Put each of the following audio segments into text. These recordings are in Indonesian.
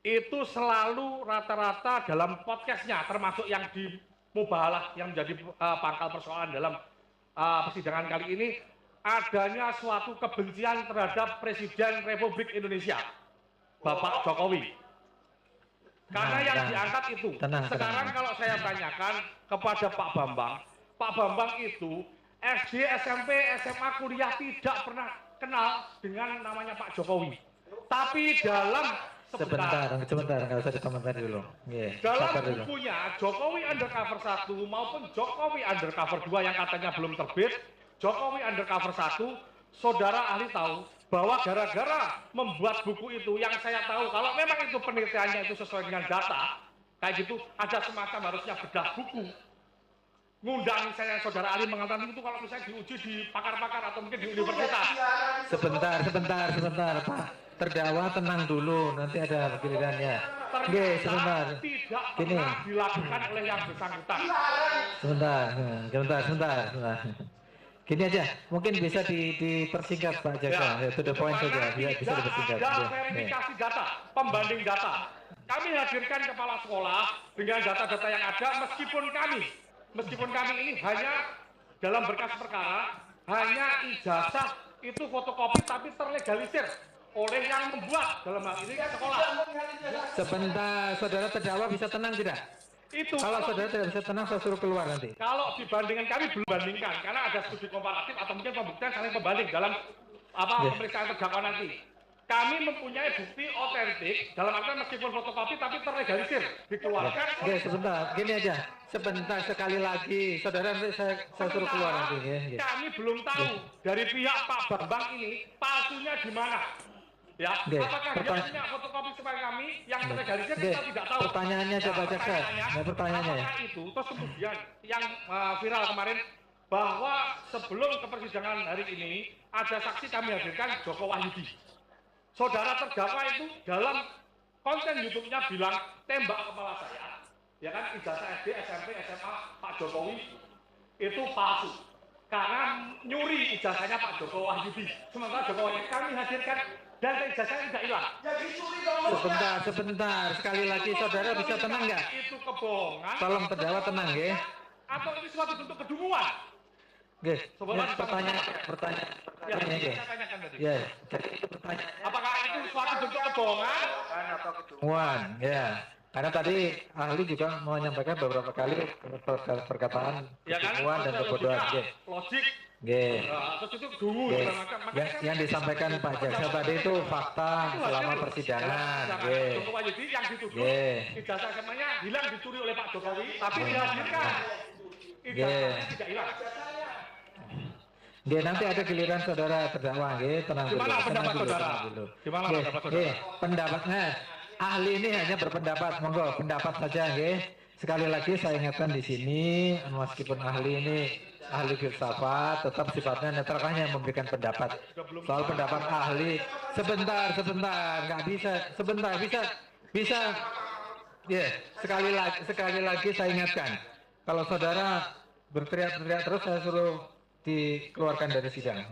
itu selalu rata-rata dalam podcastnya, termasuk yang di Mubahalah yang menjadi pangkal persoalan dalam persidangan kali ini, adanya suatu kebencian terhadap Presiden Republik Indonesia, Bapak Jokowi. Karena yang diangkat itu. Sekarang kalau saya tanyakan kepada Pak Bambang itu SD, SMP, SMA, kuliah tidak pernah kenal dengan namanya Pak Jokowi. Tapi dalam sebentar, nggak usah dikomentari dulu. Dalam bukunya Jokowi Undercover 1 maupun Jokowi Undercover 2 yang katanya belum terbit, Jokowi Undercover 1, saudara ahli tahu bahwa gara-gara membuat buku itu, yang saya tahu kalau memang itu penelitiannya itu sesuai dengan data, kayak gitu, ada semacam harusnya bedah buku. Ngundang misalnya saudara ahli mengatakan itu kalau misalnya diuji di pakar-pakar atau mungkin di universitas. Sebentar Pak. Terdakwa tenang dulu, nanti ada gilirannya. Oke, sebentar. Tidak pernah dilakukan oleh yang bersangkutan. Sebentar. Gini aja, mungkin bisa dipersingkat Pak Jaksa, to the point saja, biar bisa dipersingkat. Ada verifikasi data, pembanding data. Kami hadirkan kepala sekolah dengan data-data yang ada, meskipun kami ini hanya dalam berkas perkara, hanya ijazah itu fotokopi tapi terlegalisir oleh yang membuat, dalam hal ini sekolah. Sebentar, saudara terdakwa bisa tenang tidak? Itu kalau saudara tidak bisa tenang, saya suruh keluar nanti. Kalau dibandingkan, kami belum bandingkan karena ada studi komparatif atau mungkin pembuktian saling pembanding dalam pemeriksaan terdakwa nanti. Kami mempunyai bukti otentik dalam artian meskipun fotokopi tapi terlegalisir dikeluarkan. Oke, sebentar, gini aja, sebentar sekali lagi, saudara nanti saya suruh keluar nanti. Kami belum tahu dari pihak Pak Bambang ini palsunya di mana. Ya, apakah dia punya fotokopi supaya kami yang terlegalisir kita tidak tahu. Pertanyaannya coba Jaksa, pertanyaannya ya. Itu terus kemudian yang viral kemarin bahwa sebelum ke persidangan hari ini ada saksi kami hadirkan Joko Wahyudi. Saudara terdakwa itu dalam konten YouTube-nya bilang tembak kepala saya, ya kan, ijazah SD, SMP, SMA Pak Jokowi itu palsu karena nyuri ijazahnya Pak Joko Wahyudi. Sementara Joko Wahyudi kami hadirkan dan ijazahnya tidak hilang. Sebentar, sekali lagi saudara bisa tenang nggak? Itu kebohongan. Tolong terdakwa tenang ya. Atau ini suatu bentuk kedunguan? Pertanyaan. Ya, jadi itu pertanyaan. Apakah itu suatu bentuk kebohongan atau kedunguan? Ya, karena tadi ahli juga menyampaikan beberapa kali perkataan kedunguan dan kebodohan. Logik. Terus itu dulu yang disampaikan Pak Jaksa tadi itu fakta selama persidangan. Joko Wahyudi yang dituduh ijazah SMA-nya hilang dicuri oleh Pak Jokowi, tapi dihadirkan ijazahnya tidak hilang. Nanti ada giliran saudara terdakwa, tenang dulu. Gimana pendapat saudara? Gimana pendapat saudara? Pendapatnya ahli ini hanya berpendapat, monggo pendapat saja, Sekali lagi saya ingatkan di sini, meskipun ahli ini ahli filsafat, tetap sifatnya netral, hanya memberikan pendapat. Soal pendapat ahli, sebentar, nggak bisa, sebentar, bisa. Sekali lagi saya ingatkan, kalau saudara berteriak-teriak terus saya suruh dikeluarkan dari sidang,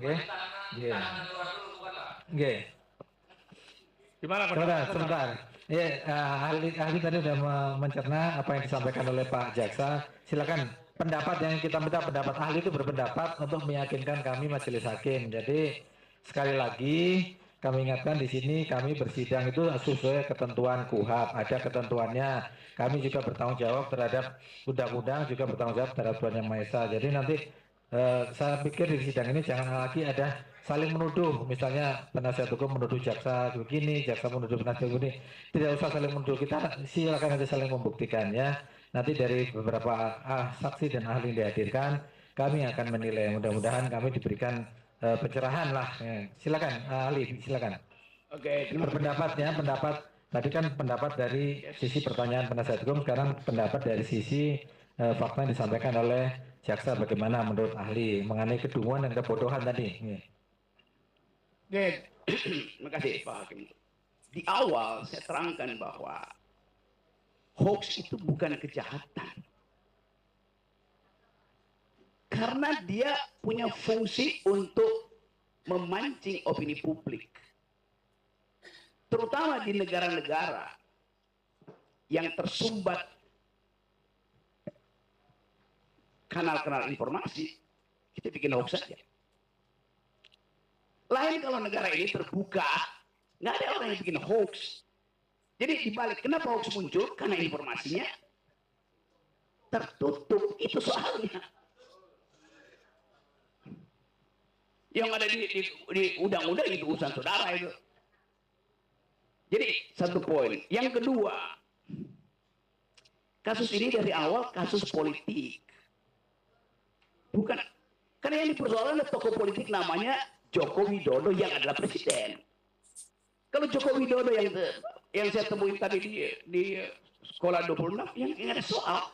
Gimana sebentar. Ahli tadi sudah mencerna apa yang disampaikan oleh Pak Jaksa. Silakan pendapat yang kita minta, pendapat ahli itu berpendapat untuk meyakinkan kami majelis hakim. Jadi sekali lagi kami ingatkan di sini kami bersidang itu sesuai ketentuan KUHP, ada ketentuannya. Kami juga bertanggung jawab terhadap undang-undang, juga bertanggung jawab terhadap Tuhan Yang Maha Esa. Jadi nanti saya pikir di sidang ini jangan lagi ada saling menuduh, misalnya penasihat hukum menuduh jaksa begini, jaksa menuduh penasihat begini. Tidak usah saling menuduh, kita silakan aja saling membuktikan ya. Nanti dari beberapa saksi dan ahli yang dihadirkan, kami akan menilai. Mudah-mudahan kami diberikan pencerahan lah. Silakan ahli, silakan. Oke, berpendapatnya, pendapat tadi kan pendapat dari sisi pertanyaan penasihat hukum, sekarang pendapat dari sisi fakta yang disampaikan oleh jaksa bagaimana menurut ahli mengenai kedunguan dan kebodohan tadi. Terima kasih Pak Hakim. Di awal saya terangkan bahwa hoax itu bukan kejahatan. Karena dia punya fungsi untuk memancing opini publik. Terutama di negara-negara yang tersumbat kanal-kanal informasi, kita bikin hoax saja. Lain kalau negara ini terbuka, nggak ada orang yang bikin hoax. Jadi dibalik, kenapa hoax muncul? Karena informasinya tertutup, itu soalnya. Yang ada di undang-undang itu urusan saudara itu. Jadi satu poin. Yang kedua, kasus ini dari awal kasus politik. Bukan, karena yang dipersoalkan adalah tokoh politik namanya Joko Widodo yang adalah presiden. Kalau Joko Widodo yang saya temuin tadi di sekolah 26 yang ada soal.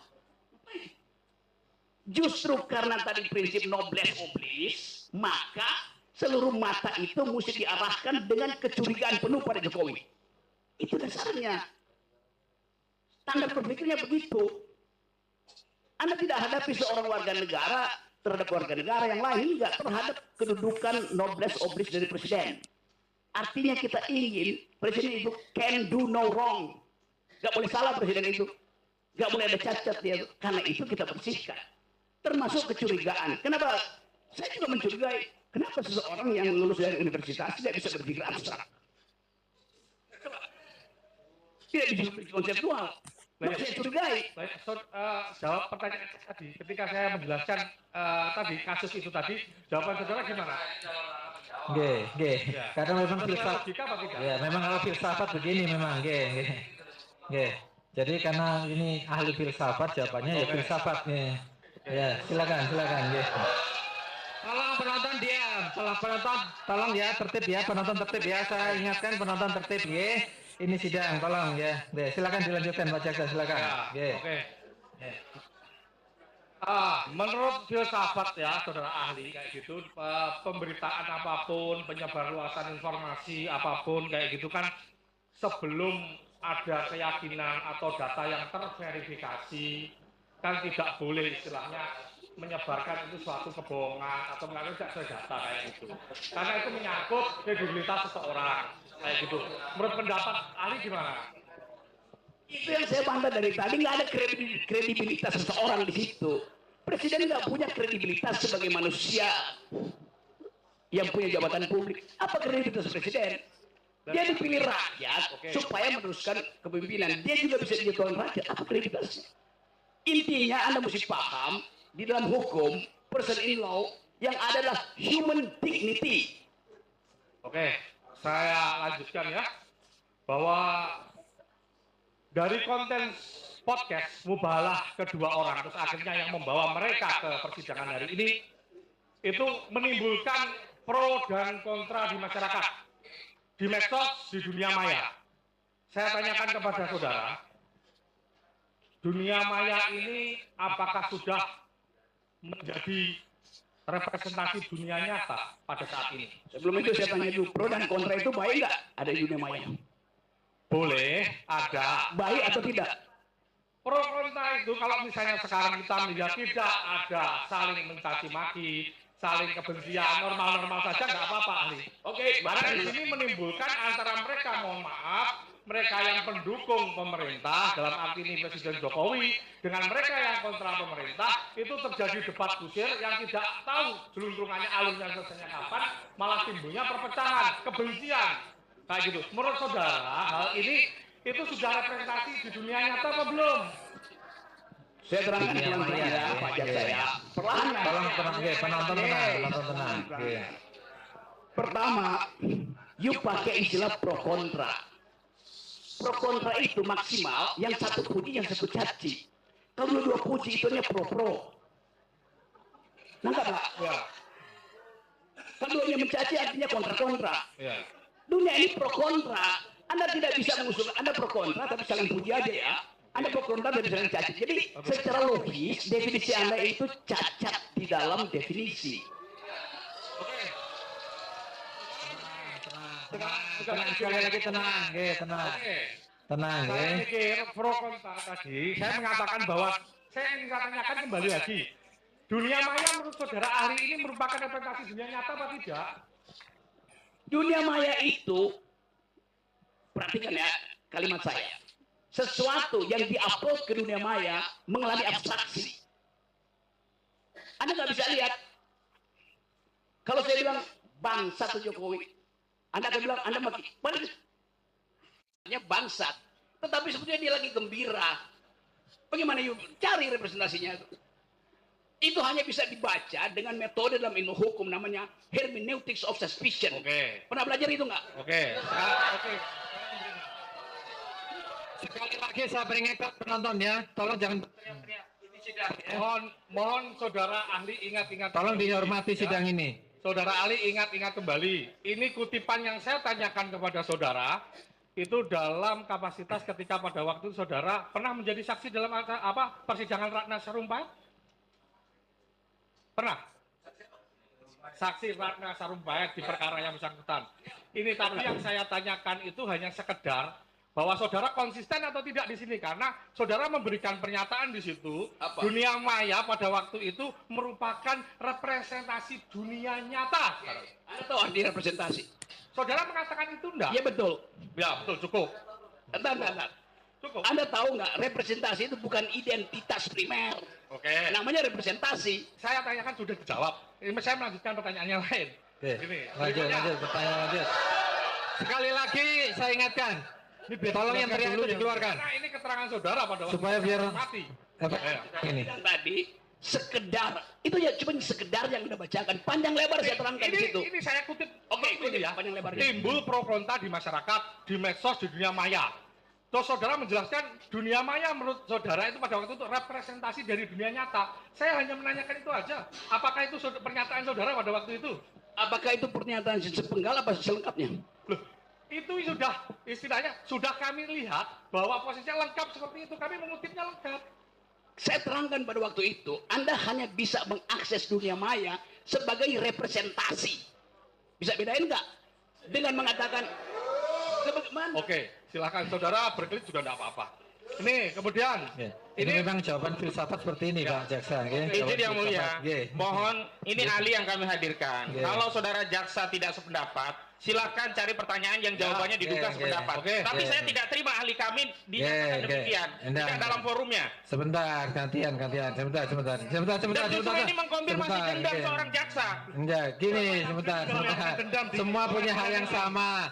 Justru karena tadi prinsip noblesse oblige, maka seluruh mata itu mesti diarahkan dengan kecurigaan penuh pada Jokowi. Itu dasarnya. Standar berpikirnya begitu. Anda tidak hadapi seorang warga negara terhadap warga negara yang lain, enggak, terhadap kedudukan noblesse oblige dari presiden. Artinya kita ingin presiden itu can do no wrong. Enggak boleh salah presiden itu. Enggak boleh ada cacat dia. Karena itu kita bersihkan. Termasuk kecurigaan. Kenapa? Saya juga mencurigai. Kenapa seseorang yang lulus dari universitas tidak bisa berpikir abstrak? Tidak bisa berpikir konseptual. Maka saya curigai. Baik, jawab pertanyaan tadi. Ketika saya menjelaskan tadi kasus itu tadi, jawaban saudara gimana? G. Ya. Karena memang Sesuai filsafat. logika apa tidak? Ya, memang kalau filsafat begini memang G. Jadi karena ini ahli filsafat, jawabannya ya filsafat nih. Ya, silakan G. Tolong penonton diam, tolong ya tertib ya, penonton tertib ya. Saya ingatkan penonton tertib ya. Ini sidang, tolong ya. Silakan dilanjutkan Pak Jaksa, silakan. Ya, oke. Menurut filsafat ya, saudara ahli kayak gitu, pemberitaan apapun, penyebarluasan informasi apapun kayak gitu kan, sebelum ada keyakinan atau data yang terverifikasi, kan tidak boleh istilahnya menyebarkan itu suatu kebohongan atau mengaku tidak sesuai data kayak gitu. Karena itu menyangkut kredibilitas seseorang kayak gitu. Menurut pendapat ahli gimana? Itu yang saya bantah dari tadi, nggak ada kredibilitas seseorang di situ. Presiden nggak punya kredibilitas sebagai manusia yang punya jabatan publik. Apa kredibilitas presiden? Dia dipilih rakyat supaya meneruskan kepemimpinan. Dia juga bisa dijatuhkan rakyat. Apa kredibilitasnya? Intinya Anda mesti paham di dalam hukum, person in law yang adalah human dignity. Oke, saya lanjutkan ya, bahwa dari konten podcast mubahalah kedua orang, terus akhirnya yang membawa mereka ke persidangan hari ini, itu menimbulkan pro dan kontra di masyarakat, di medsos, di dunia maya. Saya tanyakan kepada saudara, dunia maya ini apakah sudah menjadi representasi dunia nyata pada saat ini? Sebelum itu saya tanya dulu, pro dan kontra itu baik nggak ada di dunia maya? Boleh, ada. Baik atau tidak? Pro kontra itu kalau misalnya sekarang kita melihat tidak ada saling mencaci maki, saling kebencian, normal-normal saja nggak apa-apa ahli. Oke, Karena di sini menimbulkan antara mereka, mohon maaf, mereka yang pendukung pemerintah dalam arti ini Presiden Jokowi dengan mereka yang kontra pemerintah itu terjadi debat kusir yang tidak tahu jeluntrungannya alurnya selesainya kapan, malah timbulnya perpecahan, kebencian kayak gitu. Menurut saudara hal ini itu sudah representasi di dunia nyata apa belum? saya terangkan pelan-pelan ya, Pak Jaksa ya. Perlahan. Tolong tenang, penonton tenang. Pertama, you pakai istilah pro kontra. Pro kontra itu maksimal yang satu puji, yang satu caci. Kalau dua puji itu pro. Nangkap nggak? Ya. Kalau dua mencaci artinya kontra. Ya. Dunia ini pro kontra. Anda tidak bisa mengusul, Anda pro kontra tapi saling puji aja ya. Anda pro kontra dan saling caci. Jadi secara logis definisi Anda itu cacat di dalam definisi. Oke. Tenang, sekali lagi tenang. Oke. Tenang, Saya mikir pro kontra tadi, saya mengatakan bahwa saya ingin tanyakan kembali lagi. Dunia maya menurut saudara ahli ini merupakan representasi dunia nyata apa tidak? Dunia maya itu, perhatikan ya kalimat saya. sesuatu yang diupload ke dunia maya mengalami abstraksi. Anda nggak bisa lihat. Kalau saya bilang bangsat Jokowi, Anda akan bilang Anda maki. Padahal bangsat, tetapi sebetulnya dia lagi gembira. Bagaimana yuk cari representasinya itu? Itu hanya bisa dibaca dengan metode dalam ilmu hukum namanya hermeneutics of suspicion. Oke. Pernah belajar itu nggak? Oke. Oke. Sekali lagi saya peringatkan penonton ya, tolong jangan berteriak-teriak. Ini sidang ya. Mohon saudara ahli ingat-ingat. Tolong kembali, dihormati ya. sidang ini. Saudara ahli ingat-ingat kembali. Ini kutipan yang saya tanyakan kepada saudara itu dalam kapasitas ketika pada waktu saudara pernah menjadi saksi dalam persidangan Ratna Sarumpait? Pernah? Saksi Ratna Sarumpait di perkara yang bersangkutan. Ini tadi yang saya tanyakan itu hanya sekedar bahwa saudara konsisten atau tidak di sini karena saudara memberikan pernyataan di situ dunia maya pada waktu itu merupakan representasi dunia nyata. Anda tahu arti representasi? Saudara mengatakan itu enggak? Iya betul. Ya betul, cukup. Entar. Cukup. Anda tahu nggak representasi itu bukan identitas primer. Oke. Namanya representasi. Saya tanyakan sudah dijawab. Ini saya melanjutkan pertanyaan yang lain. Oke. Ini, Lanjut, pertanyaan lanjut. Sekali lagi saya ingatkan, tolong yang teriak itu dikeluarkan. Karena ini keterangan saudara pada waktu Supaya biar mati. ini. Yang tadi sekedar itu ya cuma sekedar yang Anda bacakan. Panjang lebar saya terangkan di situ. Ini saya kutip. Oke, ini ya. panjang lebar. Timbul pro kontra di masyarakat, di medsos, di dunia maya. Terus saudara menjelaskan dunia maya menurut saudara itu pada waktu itu representasi dari dunia nyata. Saya hanya menanyakan itu aja. Apakah itu pernyataan saudara pada waktu itu? Apakah itu pernyataan sepenggal apa selengkapnya? Loh, itu sudah istilahnya sudah kami lihat bahwa posisinya lengkap seperti itu. Kami mengutipnya lengkap. Saya terangkan pada waktu itu, Anda hanya bisa mengakses dunia maya sebagai representasi. Bisa bedain nggak? Dengan mengatakan, bagaimana? Oke, silakan saudara berkelit juga tidak apa-apa. Ini kemudian, Ya. Ini memang jawaban filsafat seperti ini Pak Jaksa. Izin yang mulia, Nggih. mohon ini ahli yang kami hadirkan. Nggih. Kalau saudara jaksa tidak sependapat, silakan cari pertanyaan yang jawabannya diduga nggih, sependapat. oke. Tapi Nggih. saya tidak terima ahli kami dinyatakan Nggih, demikian, nggih. tidak dalam forumnya. Sebentar, gantian. Sebentar. Dan justru ini mengkonfirmasi Sebentar, dendam nggih. seorang jaksa. Enggak, gini sebentar. Semua punya hal yang sama.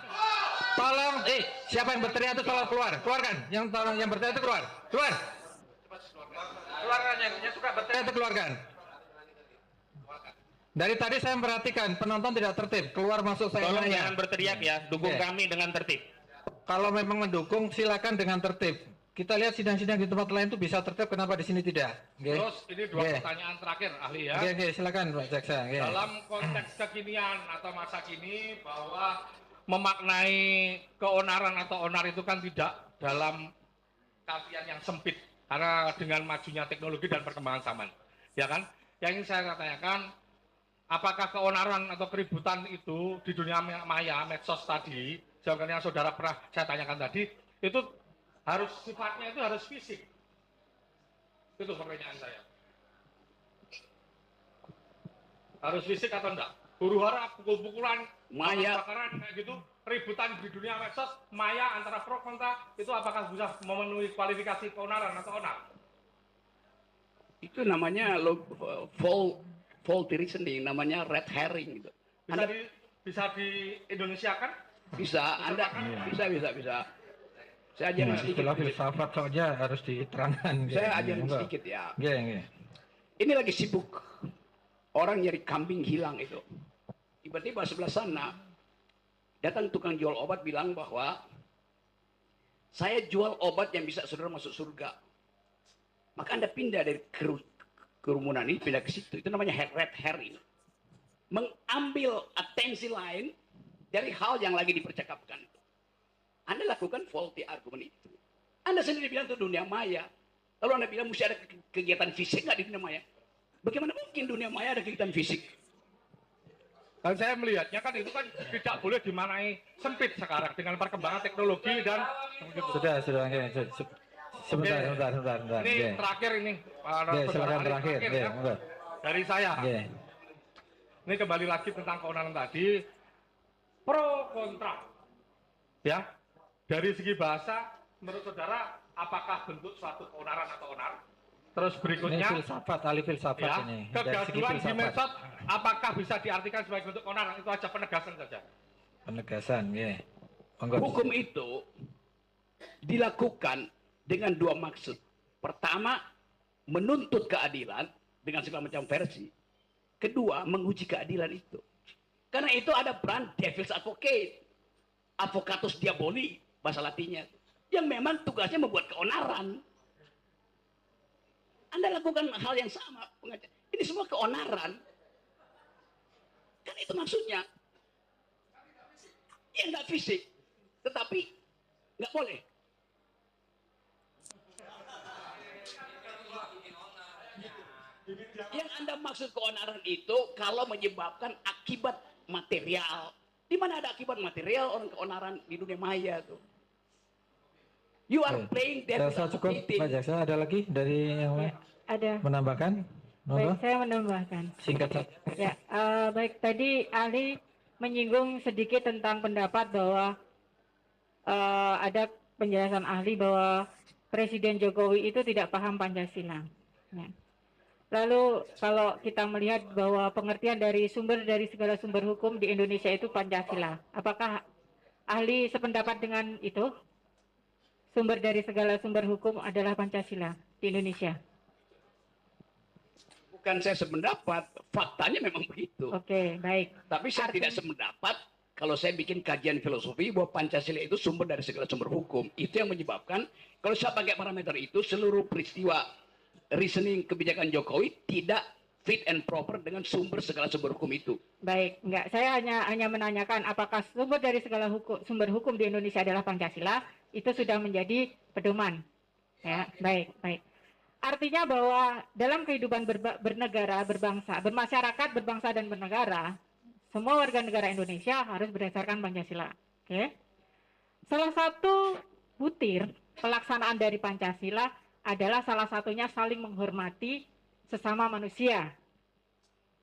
Tolong, siapa yang berteriak itu tolong keluarkan. Yang berteriak itu keluar. Keluarkan yang suka berteriak itu keluarkan. Dari tadi saya memperhatikan penonton tidak tertib, keluar masuk saya. Tolong jangan berteriak ya, dukung Oke. kami dengan tertib. Kalau memang mendukung silakan dengan tertib. Kita lihat sidang-sidang di tempat lain itu bisa tertib, kenapa di sini tidak? Nggih. terus ini dua Nggih. pertanyaan terakhir ahli ya. Oke, silakan Pak Jaksa. Nggih. Dalam konteks kekinian atau masa kini bahwa memaknai keonaran atau onar itu kan tidak dalam artian yang sempit karena dengan majunya teknologi dan perkembangan zaman, ya kan? Yang ingin saya tanyakan, apakah keonaran atau keributan itu di dunia maya, medsos tadi, jawaban yang saudara pernah saya tanyakan tadi, itu harus sifatnya itu harus fisik. Itu pertanyaan saya. Harus fisik atau enggak? Huru-hara, pukul-pukulan, Maya. bakaran kayak gitu, ributan di dunia medsos, maya antara pro kontra, itu apakah bisa memenuhi kualifikasi keonaran atau onar? Itu namanya faulty reasoning, namanya red herring gitu. Bisa di Indonesia kan? Bisa, Anda bisa. Saya ajarin sedikit. Istilah filsafat saja harus diterangkan. Saya ajarin sedikit ya. Nggih. Ini lagi sibuk. Orang nyari kambing hilang itu. Tiba-tiba sebelah sana datang tukang jual obat bilang bahwa saya jual obat yang bisa saudara masuk surga. Maka Anda pindah dari kerumunan ini, pindah ke situ. Itu namanya red herring. Mengambil atensi lain dari hal yang lagi dipercakapkan. Anda lakukan faulty argument itu. Anda sendiri bilang itu dunia maya. Lalu Anda bilang mesti ada kegiatan fisik nggak di dunia maya? Bagaimana mungkin dunia maya ada kegiatan fisik? Dan saya melihatnya kan itu kan tidak boleh dimanai sempit sekarang dengan perkembangan teknologi dan Sudah. Nggih. Sebentar. ini Nggih. terakhir ini Nggih, silakan terakhir. ya. Nggih, monggo. Dari saya. Nggih. Ini kembali lagi tentang keonaran tadi, pro kontra, ya. Dari segi bahasa menurut saudara apakah bentuk suatu keonaran atau onar? Terus Ini berikutnya, filsafat, ahli filsafat ya, ini. Dari segi kegaduhan di filsafat. medsos apakah bisa diartikan sebagai bentuk keonaran? Itu aja penegasan saja. Penegasan, ya. Monggo. Hukum itu dilakukan dengan dua maksud. Pertama, menuntut keadilan dengan segala macam versi. Kedua, menguji keadilan itu. Karena itu ada peran devil's advocate, advocatus diaboli, bahasa latinnya, yang memang tugasnya membuat keonaran. Anda lakukan hal yang sama, ini semua keonaran. Kan itu maksudnya. Ya nggak fisik, tetapi nggak boleh. Yang Anda maksud keonaran itu kalau menyebabkan akibat material. Di mana ada akibat material orang keonaran di dunia maya tuh. You are playing devil's Saya cukup, advocate. Pak Jaksa. Ada lagi dari yang lain? Ada. Menambahkan? Monggo. Baik, saya menambahkan. Singkat saja. Ya, baik tadi ahli menyinggung sedikit tentang pendapat bahwa ada penjelasan ahli bahwa Presiden Jokowi itu tidak paham Pancasila. Ya. Lalu kalau kita melihat bahwa pengertian dari segala sumber hukum di Indonesia itu Pancasila, apakah ahli sependapat dengan itu? Sumber dari segala sumber hukum adalah Pancasila di Indonesia. Bukan saya sependapat, faktanya memang begitu. Oke, baik. Tapi saya tidak sependapat kalau saya bikin kajian filosofi bahwa Pancasila itu sumber dari segala sumber hukum. Itu yang menyebabkan kalau saya pakai parameter itu seluruh peristiwa reasoning kebijakan Jokowi tidak fit and proper dengan sumber segala sumber hukum itu. Baik, enggak. Saya hanya menanyakan apakah sumber dari segala sumber hukum di Indonesia adalah Pancasila, itu sudah menjadi pedoman. Ya, baik, baik. Artinya bahwa dalam kehidupan bernegara, berbangsa, bermasyarakat, berbangsa dan bernegara, semua warga negara Indonesia harus berdasarkan Pancasila. Oke. Salah satu butir pelaksanaan dari Pancasila adalah salah satunya saling menghormati sesama manusia.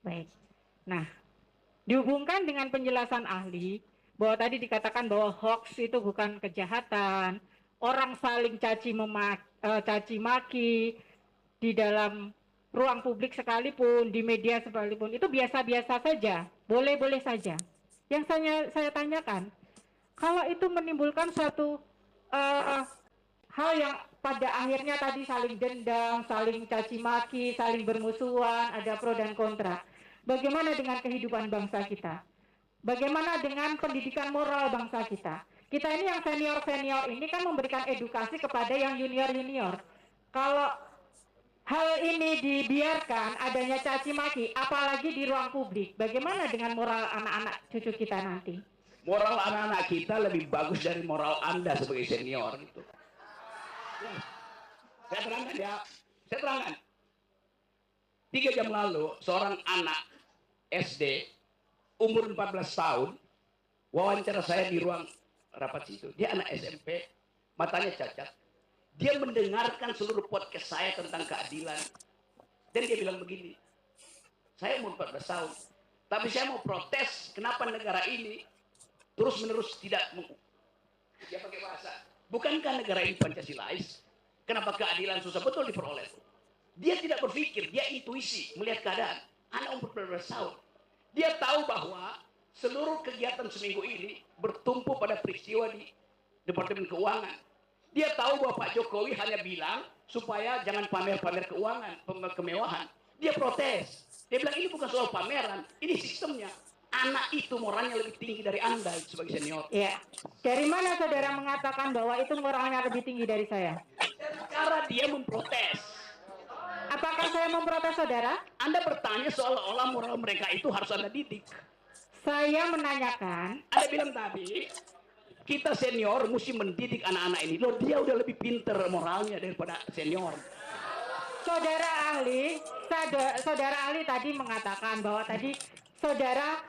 Baik. Nah, dihubungkan dengan penjelasan ahli bahwa tadi dikatakan bahwa hoax itu bukan kejahatan, orang saling caci maki di dalam ruang publik sekalipun, di media sekalipun, itu biasa-biasa saja, boleh-boleh saja. Yang saya tanyakan, kalau itu menimbulkan suatu hal yang pada akhirnya tadi saling dendam, saling caci maki, saling bermusuhan, ada pro dan kontra. Bagaimana dengan kehidupan bangsa kita? Bagaimana dengan pendidikan moral bangsa kita? Kita ini yang senior-senior ini kan memberikan edukasi kepada yang junior-junior. Kalau hal ini dibiarkan adanya caci maki, apalagi di ruang publik, bagaimana dengan moral anak-anak cucu kita nanti? Moral anak-anak kita lebih bagus dari moral Anda sebagai senior itu. Saya terangkan ya, saya terangkan. 3 jam lalu, seorang anak SD, umur 14 tahun, wawancara saya di ruang rapat situ. Dia anak SMP, matanya cacat. Dia mendengarkan seluruh podcast saya tentang keadilan. Dan dia bilang begini, saya umur 14 tahun, tapi saya mau protes kenapa negara ini terus-menerus tidak dia pakai bahasa, bukankah negara ini Pancasilais? Kenapa keadilan susah betul diperoleh? Dia tidak berpikir, dia intuisi melihat keadaan. Anak umur 14 tahun. Dia tahu bahwa seluruh kegiatan seminggu ini bertumpu pada peristiwa di Departemen Keuangan. Dia tahu bahwa Pak Jokowi hanya bilang supaya jangan pamer-pamer keuangan, kemewahan. Dia protes. Dia bilang ini bukan soal pameran, ini sistemnya. Anak itu moralnya lebih tinggi dari Anda sebagai senior. Ya, dari mana saudara mengatakan bahwa itu moralnya lebih tinggi dari saya? Cara dia memprotes. Apakah saya memprotes saudara? Anda bertanya seolah-olah moral mereka itu harus Anda didik. Saya menanyakan. Anda bilang tadi, kita senior mesti mendidik anak-anak ini. Loh, dia udah lebih pinter moralnya daripada senior. Saudara ahli tadi mengatakan bahwa tadi saudara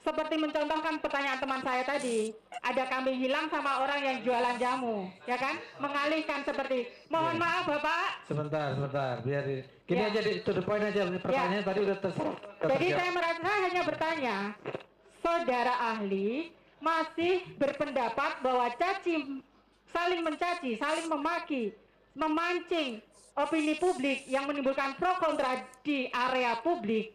seperti mencontohkan pertanyaan teman saya tadi, ada kambing hilang sama orang yang jualan jamu, ya kan? Mengalihkan seperti, mohon maaf Bapak. Sebentar, biar gini Ya. aja to the point aja pertanyaannya tadi udah terserah. Jadi saya hanya bertanya, saudara ahli masih berpendapat bahwa caci saling mencaci, saling memaki, memancing opini publik yang menimbulkan pro kontra di area publik.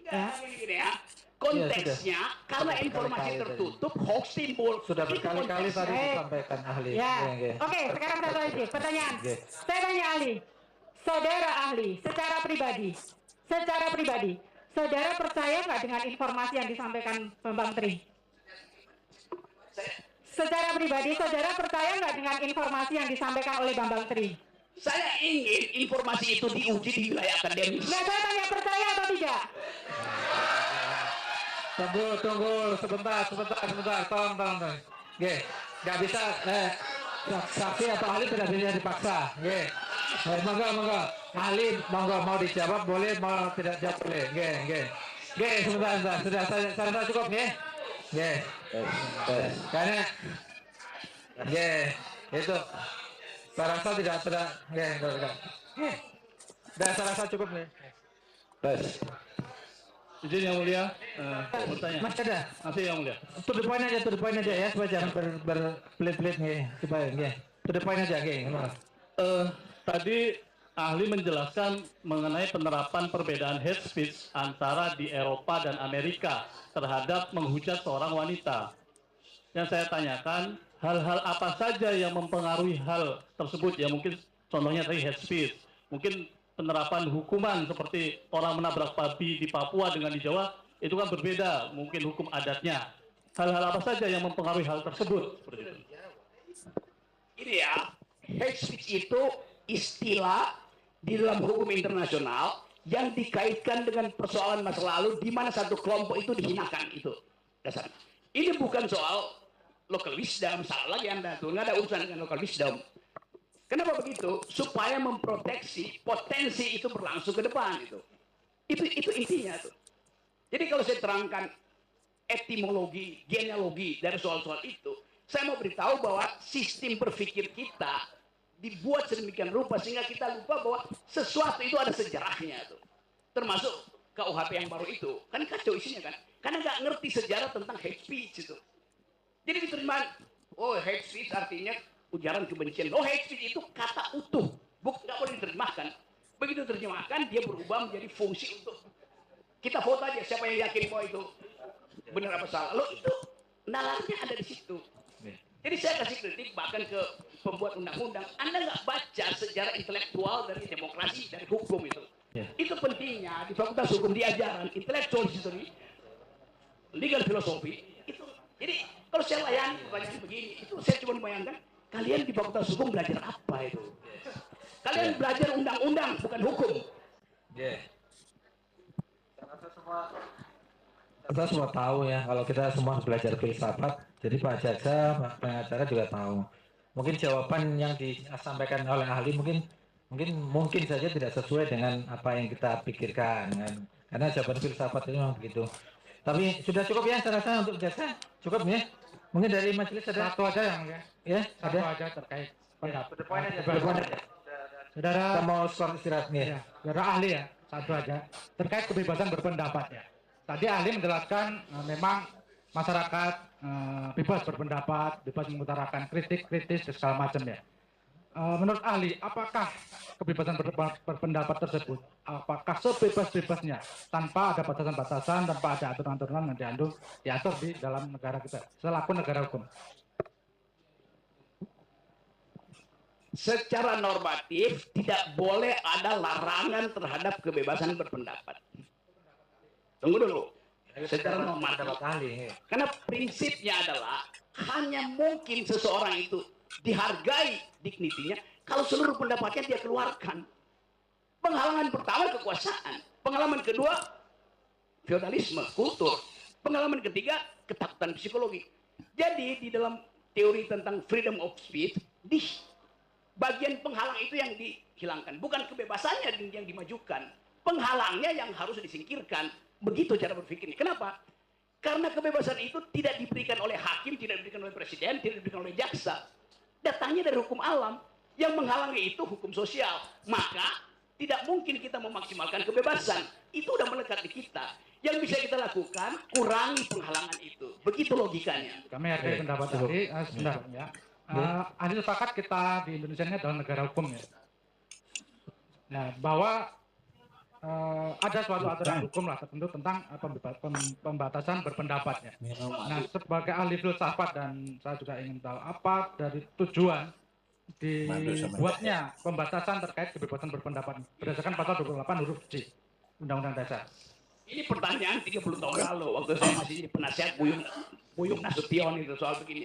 Ya. Gini ya. Konteksnya karena Sudah informasi berkali-kali tertutup, hoax timbul. Sudah Itu berkali-kali konteksnya. tadi disampaikan ahli. Ya, Oke. oke. Sekarang satu lagi pertanyaan. Oke. Saya tanya ahli, saudara ahli, secara pribadi, saudara percaya nggak dengan informasi yang disampaikan Bambang Tri? Secara pribadi, saudara percaya nggak dengan informasi yang disampaikan oleh Bambang Tri? Saya ingin informasi itu diuji di wilayah akademis. Nggak, saya tanya percaya atau tidak? Tunggu, sebentar, tolong. Oke, nggak bisa, saksi atau ahli tidak bisa dipaksa. Oke, monggo, ahli, monggo mau dijawab boleh, mau tidak jawab boleh. Oke, sebentar, sudah saya rasa cukup, oke? Oke, karena, itu, saya rasa tidak, oke, saya rasa cukup nih. Izin yang mulia, bertanya. Mas ada? Masih yang mulia. To the point aja ya, supaya jangan berbelit-belit nih, supaya to the point aja, Tadi ahli menjelaskan mengenai penerapan perbedaan hate speech antara di Eropa dan Amerika terhadap menghujat seorang wanita. Yang saya tanyakan, hal-hal apa saja yang mempengaruhi hal tersebut? Ya mungkin contohnya tadi hate speech, mungkin penerapan hukuman seperti orang menabrak babi di Papua dengan di Jawa itu kan berbeda, mungkin hukum adatnya. Hal-hal apa saja yang mempengaruhi hal tersebut? Seperti itu. Ini ya, hate speech itu istilah di dalam hukum internasional yang dikaitkan dengan persoalan masa lalu di mana satu kelompok itu dihinakan, itu dasarnya. Ini bukan soal local wisdom, salah lagi Anda tuh, nggak ada urusan dengan local wisdom. Kenapa begitu? Supaya memproteksi potensi itu berlangsung ke depan itu. Itu intinya tuh. Jadi kalau saya terangkan etimologi, genealogi dari soal-soal itu, saya mau beritahu bahwa sistem berpikir kita dibuat sedemikian rupa sehingga kita lupa bahwa sesuatu itu ada sejarahnya tuh. Termasuk KUHP yang baru itu. Kan kacau isinya kan. Karena nggak ngerti sejarah tentang hate speech itu. Jadi diterima, oh hate speech artinya ujaran kebencian. Oh hate speech itu kata utuh, nggak boleh diterjemahkan. Begitu terjemahkan dia berubah menjadi fungsi untuk kita vote aja siapa yang yakin bahwa itu benar apa salah. Lo itu nalarnya ada di situ. Jadi saya kasih kritik bahkan ke pembuat undang-undang. Anda nggak baca sejarah intelektual dari demokrasi, dari hukum itu. Itu pentingnya di Fakultas Hukum diajaran intellectual history, legal philosophy. Itu. Jadi kalau saya layani pertanyaan begini, itu saya cuma bayangkan. Kalian di Fakultas Hukum belajar apa itu? Kalian belajar undang-undang, bukan hukum. Kita semua tahu ya, kalau kita semua belajar filsafat, jadi Pak Jaksa, Pak pengacara juga tahu. Mungkin jawaban yang disampaikan oleh ahli mungkin saja tidak sesuai dengan apa yang kita pikirkan, kan? Karena jawaban filsafat itu memang begitu. Tapi sudah cukup ya, saya rasa untuk Jaksa cukup ya. Mungkin dari majelis ada Satu aja yang ya, satu ada. aja terkait pendapat. Saudara kita mau skor istirahat nih. Ya, saudara ahli ya, satu aja terkait kebebasan berpendapat ya. Tadi ahli menjelaskan memang masyarakat bebas berpendapat, bebas mengutarakan kritik, kritis dan segala macam ya. Menurut ahli, apakah kebebasan berpendapat tersebut, apakah sebebas-bebasnya tanpa ada batasan-batasan, tanpa ada aturan-aturan yang diatur di dalam negara kita selaku negara hukum? Secara normatif tidak boleh ada larangan terhadap kebebasan berpendapat. Tunggu dulu. Secara normatif. Karena prinsipnya adalah hanya mungkin seseorang itu dihargai dignitinya kalau seluruh pendapatnya dia keluarkan. Penghalangan pertama kekuasaan, pengalaman kedua feodalisme, kultur, pengalaman ketiga ketakutan psikologi. Jadi di dalam teori tentang freedom of speech, di bagian penghalang itu yang dihilangkan, bukan kebebasannya yang dimajukan, penghalangnya yang harus disingkirkan. Begitu cara berpikirnya. Kenapa? Karena kebebasan itu tidak diberikan oleh hakim, tidak diberikan oleh presiden, tidak diberikan oleh jaksa. Datangnya dari hukum alam. Yang menghalangi itu hukum sosial. Maka tidak mungkin kita memaksimalkan kebebasan. Itu udah melekat di kita. Yang bisa kita lakukan, kurangi penghalangan itu. Begitu logikanya. Kami hargai pendapat tadi, sebentar ya. Ahli sepakat kita di Indonesia ini adalah negara hukum ya. Nah, bahwa ada suatu aturan hukum lah tertentu tentang pembatasan berpendapat ya. Nah, sebagai ahli filsafat dan saya juga ingin tahu apa dari tujuan dibuatnya pembatasan terkait kebebasan berpendapat berdasarkan pasal 28 huruf C Undang-Undang Dasar. Ini pertanyaan 30 tahun lalu waktu saya masih jadi penasihat Buyung Nasution itu soal begini.